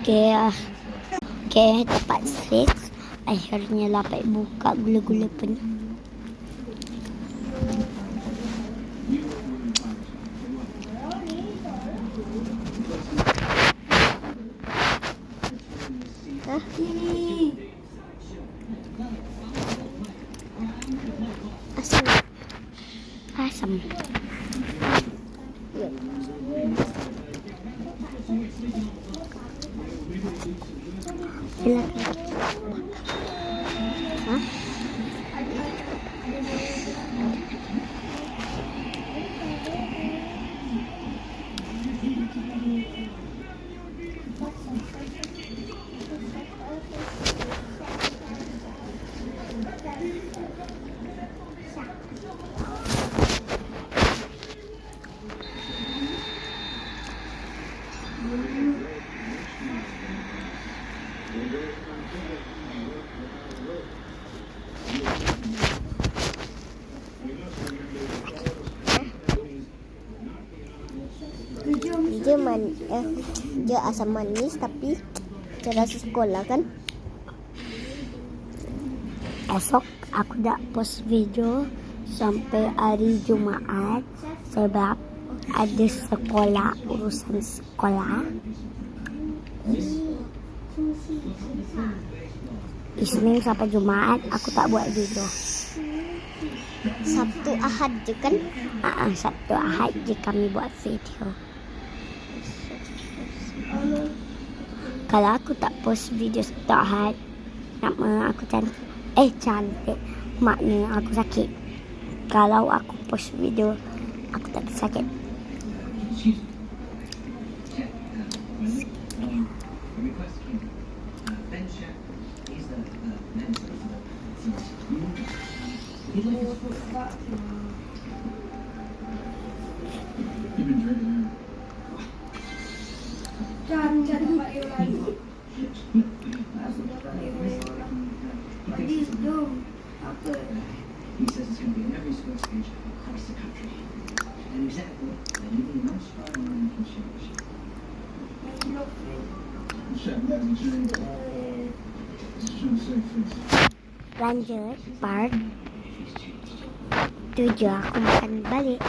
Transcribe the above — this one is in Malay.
Kaya dapat stress. Akhirnya dapat buka gula-gula pun. Asam. Silakan. Hah? Dia asam manis tapi cara sekolah kan. Esok aku dah post video sampai hari Jumaat sebab ada sekolah, urusan sekolah. Isnin sampai Jumaat aku tak buat video. Sabtu Ahad je kan? Sabtu Ahad je kami buat video. Kalau aku tak post video Sabtu Ahad, nama aku cantik, maknanya aku sakit. Kalau aku post video, aku tak sakit. He says it's going to be in every school stage across the country. An example that even the most far-learning consumers. Lanjut part 7 aku makan balik.